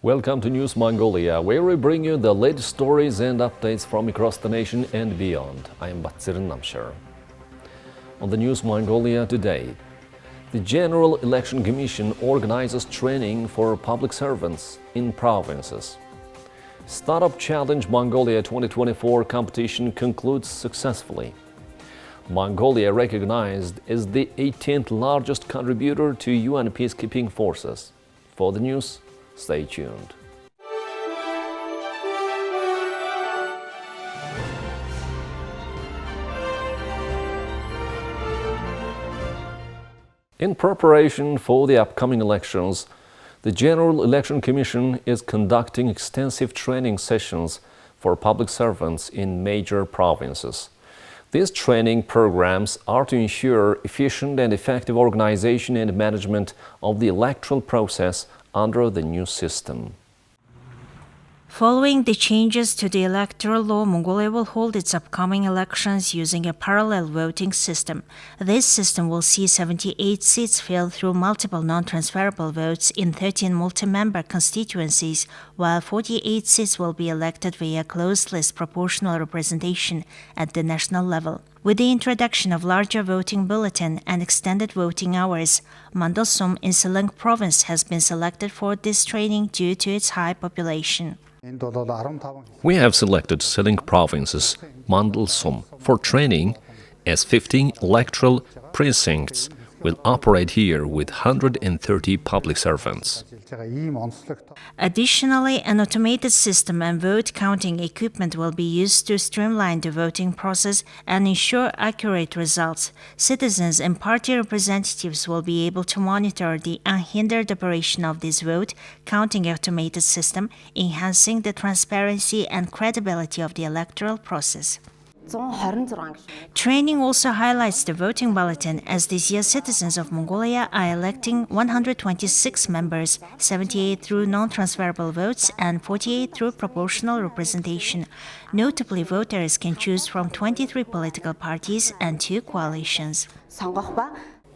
Welcome to News Mongolia, where we bring you the latest stories and updates from across the nation and beyond. I am Batsirin Namshar. On the News Mongolia today, the General Election Commission organizes training for public servants in provinces. Startup Challenge Mongolia 2024 competition concludes successfully. Mongolia recognized as the 18th largest contributor to UN peacekeeping forces. For the news, stay tuned. In preparation for the upcoming elections, the General Election Commission is conducting extensive training sessions for public servants in major provinces. These training programs are to ensure efficient and effective organization and management of the electoral process under the new system. Following the changes to the electoral law, Mongolia will hold its upcoming elections using a parallel voting system. This system will see 78 seats filled through multiple non-transferable votes in 13 multi-member constituencies, while 48 seats will be elected via closed-list proportional representation at the national level. With the introduction of larger voting bulletin and extended voting hours, Mandalsum in Selang province has been selected for this training due to its high population. We have selected Seling province's Mandalsum for training, as 15 electoral precincts will operate here with 130 public servants. Additionally, an automated system and vote counting equipment will be used to streamline the voting process and ensure accurate results. Citizens and party representatives will be able to monitor the unhindered operation of this vote counting automated system, enhancing the transparency and credibility of the electoral process. Training also highlights the voting bulletin, as this year citizens of Mongolia are electing 126 members, 78 through non-transferable votes and 48 through proportional representation. Notably, voters can choose from 23 political parties and 2 coalitions.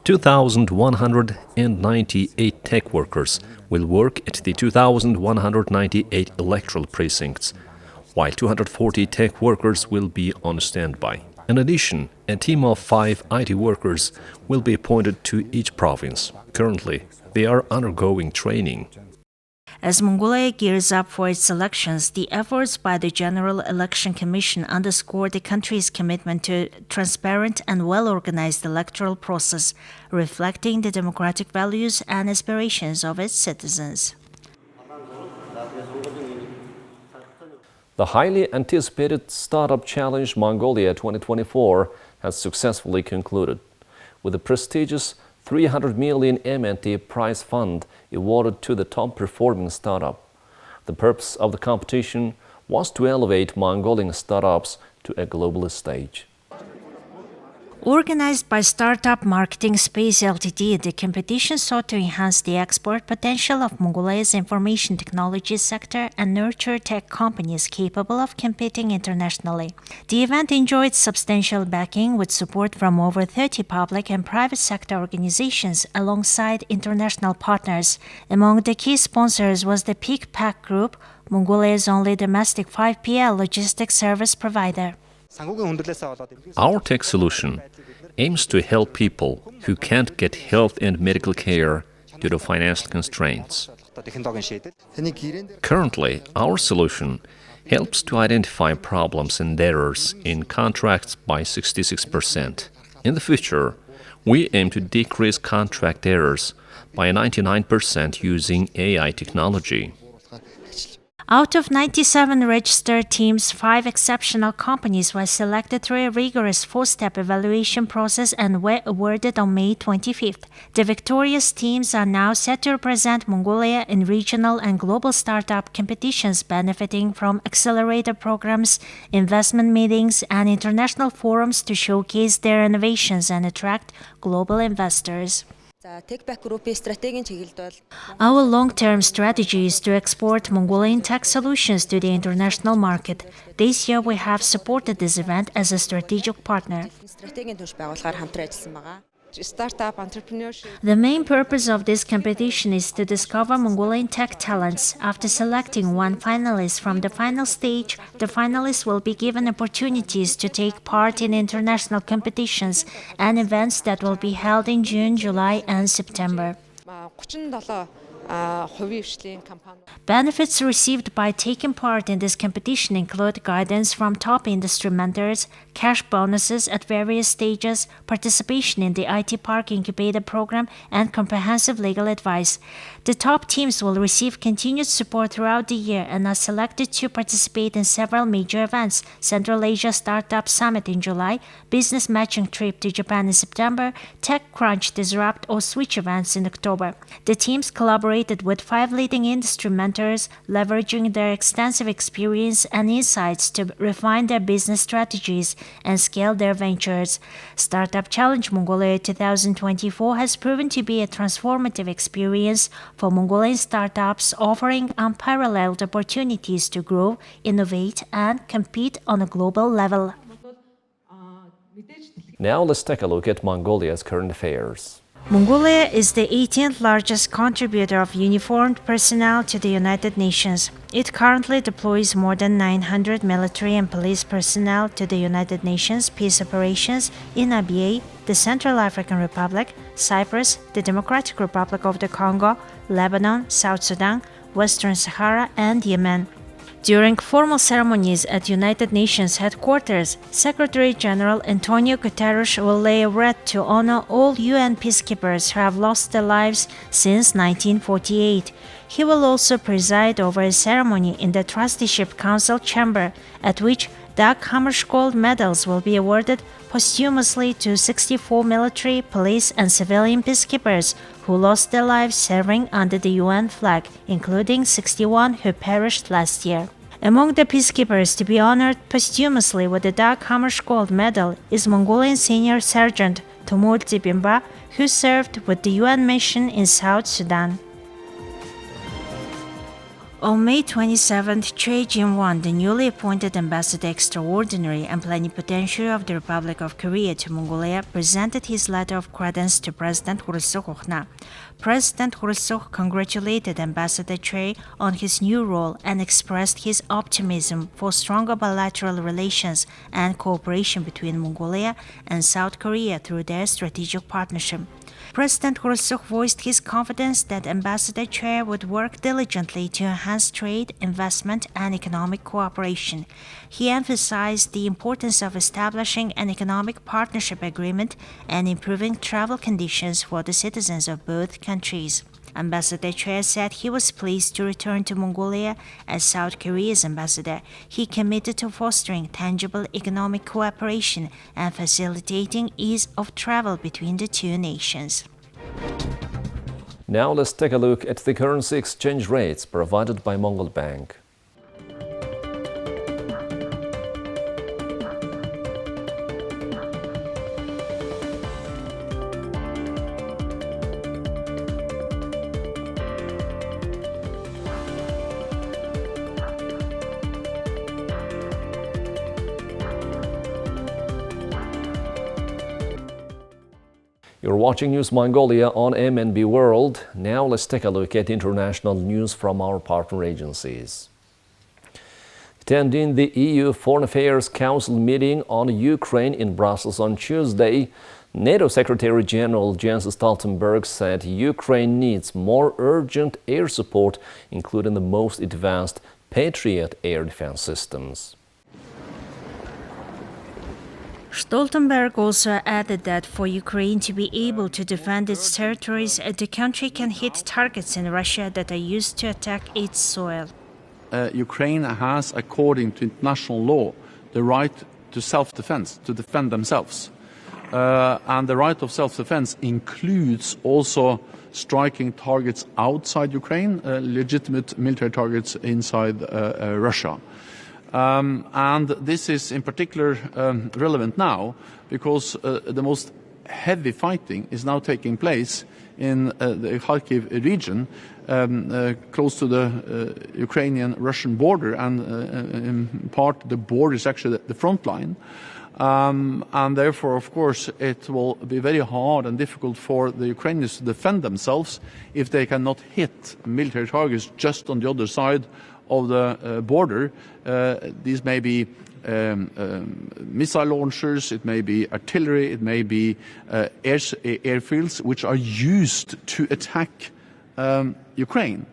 2,198 tech workers will work at the 2,198 electoral precincts, while 240 tech workers will be on standby. In addition, a team of 5 IT workers will be appointed to each province. Currently, they are undergoing training. As Mongolia gears up for its elections, the efforts by the General Election Commission underscore the country's commitment to transparent and well-organized electoral process, reflecting the democratic values and aspirations of its citizens. The highly anticipated Startup Challenge Mongolia 2024 has successfully concluded, with a prestigious 300 million MNT prize fund awarded to the top-performing startup. The purpose of the competition was to elevate Mongolian startups to a global stage. Organized by Startup Marketing Space Ltd, the competition sought to enhance the export potential of Mongolia's information technology sector and nurture tech companies capable of competing internationally. The event enjoyed substantial backing with support from over 30 public and private sector organizations alongside international partners. Among the key sponsors was the Peak Group, Mongolia's only domestic 5PL logistics service provider. Our tech solution aims to help people who can't get health and medical care due to financial constraints. Currently, our solution helps to identify problems and errors in contracts by 66%. In the future, we aim to decrease contract errors by 99% using AI technology. Out of 97 registered teams, 5 exceptional companies were selected through a rigorous 4-step evaluation process and were awarded on May 25th. The victorious teams are now set to represent Mongolia in regional and global startup competitions, benefiting from accelerator programs, investment meetings, and international forums to showcase their innovations and attract global investors. Our long-term strategy is to export Mongolian tech solutions to the international market. This year, we have supported this event as a strategic partner. Startup entrepreneurship. The main purpose of this competition is to discover Mongolian tech talents. After selecting one finalist from the final stage, the finalists will be given opportunities to take part in international competitions and events that will be held in June, July, and September. 37 хувийн хвшлийн компани. Benefits received by taking part in this competition include guidance from top industry mentors, cash bonuses at various stages, participation in the IT Park Incubator program, and comprehensive legal advice. The top teams will receive continued support throughout the year and are selected to participate in several major events: Central Asia Startup Summit in July, Business Matching Trip to Japan in September, TechCrunch Disrupt or Switch events in October. The teams collaborated with 5 leading industry mentors, leveraging their extensive experience and insights to refine their business strategies and scale their ventures. Startup Challenge Mongolia 2024 has proven to be a transformative experience for Mongolian startups, offering unparalleled opportunities to grow, innovate, and compete on a global level. Now let's take a look at Mongolia's current affairs. Mongolia is the 18th largest contributor of uniformed personnel to the United Nations. It currently deploys more than 900 military and police personnel to the United Nations peace operations in ABA, the Central African Republic, Cyprus, the Democratic Republic of the Congo, Lebanon, South Sudan, Western Sahara, and Yemen. During formal ceremonies at United Nations headquarters, Secretary-General Antonio Guterres will lay a wreath to honor all UN peacekeepers who have lost their lives since 1948. He will also preside over a ceremony in the Trusteeship Council chamber, at which Dag Hammarskjöld medals will be awarded posthumously to 64 military, police, and civilian peacekeepers who lost their lives serving under the UN flag, including 61 who perished last year. Among the peacekeepers to be honored posthumously with the Dag Hammarskjöld medal is Mongolian Senior Sergeant Tomur Dzibimba, who served with the UN mission in South Sudan. On May 27th, Choi Jin-won, the newly appointed Ambassador Extraordinary and Plenipotentiary of the Republic of Korea to Mongolia, presented his letter of credence to President Khurelsukh. President Khurelsukh congratulated Ambassador Choi on his new role and expressed his optimism for stronger bilateral relations and cooperation between Mongolia and South Korea through their strategic partnership. President Khurelsukh voiced his confidence that Ambassador Choi would work diligently to enhance trade, investment, and economic cooperation. He emphasized the importance of establishing an economic partnership agreement and improving travel conditions for the citizens of both countries. Ambassador Choi said he was pleased to return to Mongolia as South Korea's ambassador. He committed to fostering tangible economic cooperation and facilitating ease of travel between the two nations. Now let's take a look at the currency exchange rates provided by Mongol Bank. You're watching News Mongolia on MNB World. Now let's take a look at international news from our partner agencies. Attending the EU Foreign Affairs Council meeting on Ukraine in Brussels on Tuesday, NATO Secretary General Jens Stoltenberg said Ukraine needs more urgent air support, including the most advanced Patriot air defense systems. Stoltenberg also added that for Ukraine to be able to defend its territories, the country can hit targets in Russia that are used to attack its soil. Ukraine has, according to international law, the right to self-defense, to defend themselves. And the right of self-defense includes also striking targets outside Ukraine, legitimate military targets inside Russia. And this is in particular relevant now because the most heavy fighting is now taking place in the Kharkiv region, close to the Ukrainian-Russian border, and in part the border is actually the front line. And therefore, of course, it will be very hard and difficult for the Ukrainians to defend themselves if they cannot hit military targets just on the other side of the border. These may be missile launchers, it may be artillery, it may be airfields which are used to attack Ukraine.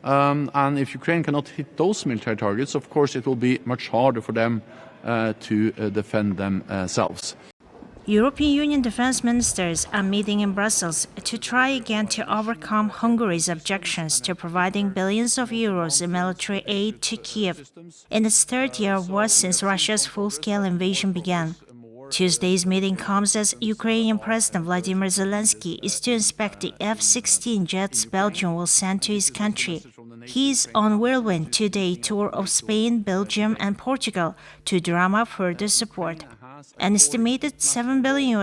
And if Ukraine cannot hit those military targets, of course, it will be much harder for them to defend themselves. European Union defense ministers are meeting in Brussels to try again to overcome Hungary's objections to providing billions of euros in military aid to Kiev in its third year of war since Russia's full-scale invasion began. Tuesday's meeting comes as Ukrainian President Vladimir Zelensky is to inspect the F-16 jets Belgium will send to his country. He is on whirlwind two-day tour of Spain, Belgium, and Portugal to drum up further support. An estimated $7 billion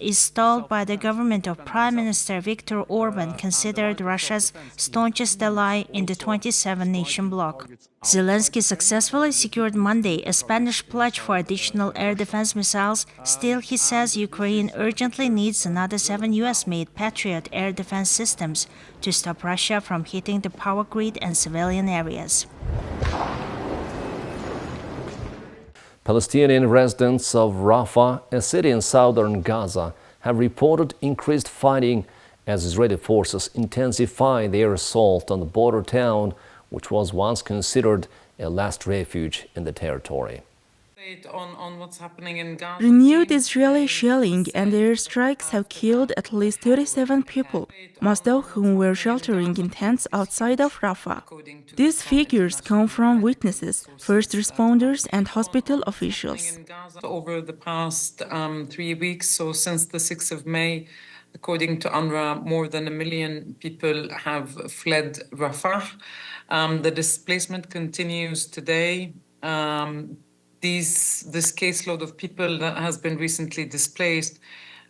is stalled by the government of Prime Minister Viktor Orban, considered Russia's staunchest ally in the 27-nation bloc. Zelensky successfully secured Monday a Spanish pledge for additional air defense missiles. Still, he says Ukraine urgently needs another 7 US-made Patriot air defense systems to stop Russia from hitting the power grid and civilian areas. Palestinian residents of Rafah, a city in southern Gaza, have reported increased fighting as Israeli forces intensify their assault on the border town, which was once considered a last refuge in the territory. On what's happening in Gaza. Renewed Israeli shelling and airstrikes have killed at least 37 people, most of whom were sheltering in tents outside of Rafah. These figures come from witnesses, first responders, and hospital officials. Over the past 3 weeks, so since the 6th of May, according to UNRWA, more than 1 million people have fled Rafah. The displacement continues today. This caseload of people that has been recently displaced,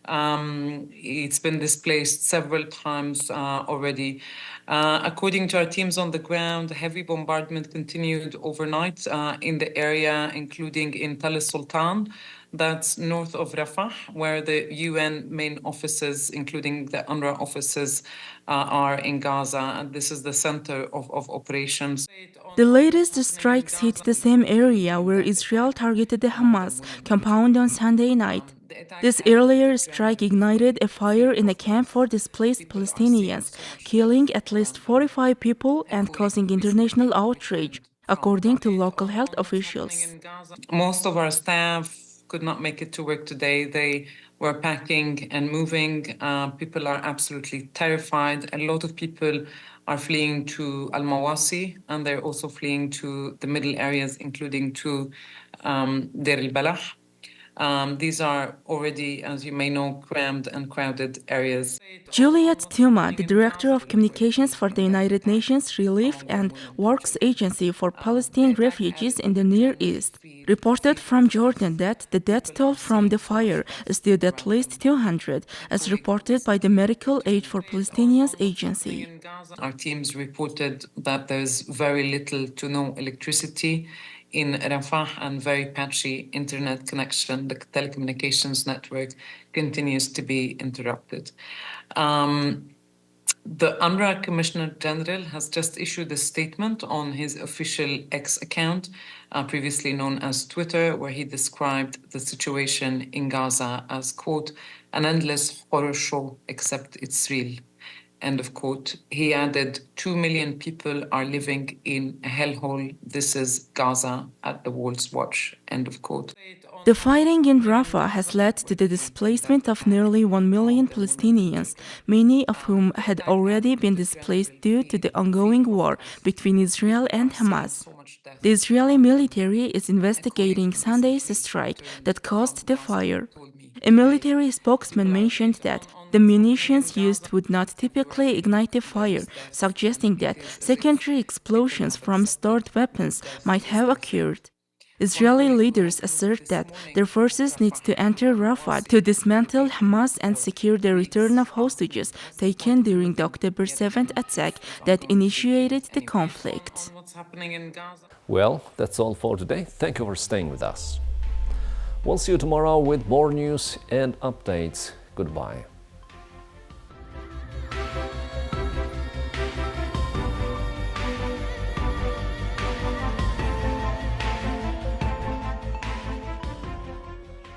it's been displaced several times already. According to our teams on the ground, heavy bombardment continued overnight in the area, including in Tal Sultan, that's north of Rafah, where the UN main offices, including the UNRWA offices, are in Gaza, and this is the center of operations. The latest strikes hit the same area where Israel targeted the Hamas compound on Sunday night. This earlier strike ignited a fire in a camp for displaced Palestinians, killing at least 45 people and causing international outrage, according to local health officials. Most of our staff could not make it to work today. They were packing and moving. People are absolutely terrified. A lot of people are fleeing to Al-Mawasi, and they're also fleeing to the middle areas, including to Deir al-Balah. These are already, as you may know, crammed and crowded areas. Juliet Tuma, the Director of Communications for the United Nations Relief and Works Agency for Palestinian Refugees in the Near East, reported from Jordan that the death toll from the fire stood at least 200, as reported by the Medical Aid for Palestinians agency. Our teams reported that there's very little to no electricity in Rafah and very patchy internet connection. The telecommunications network continues to be interrupted. The UNRWA Commissioner General has just issued a statement on his official X account, previously known as Twitter, where he described the situation in Gaza as, quote, an endless horror show, except it's real. End of quote. He added, 2 million people are living in a hellhole. This is Gaza at the world's watch. End of quote. The fighting in Rafah has led to the displacement of nearly 1 million Palestinians, many of whom had already been displaced due to the ongoing war between Israel and Hamas. The Israeli military is investigating Sunday's strike that caused the fire. A military spokesman mentioned that the munitions used would not typically ignite a fire, suggesting that secondary explosions from stored weapons might have occurred. Israeli leaders assert that their forces need to enter Rafah to dismantle Hamas and secure the return of hostages taken during the October 7th attack that initiated the conflict. Well, that's all for today. Thank you for staying with us. We'll see you tomorrow with more news and updates. Goodbye.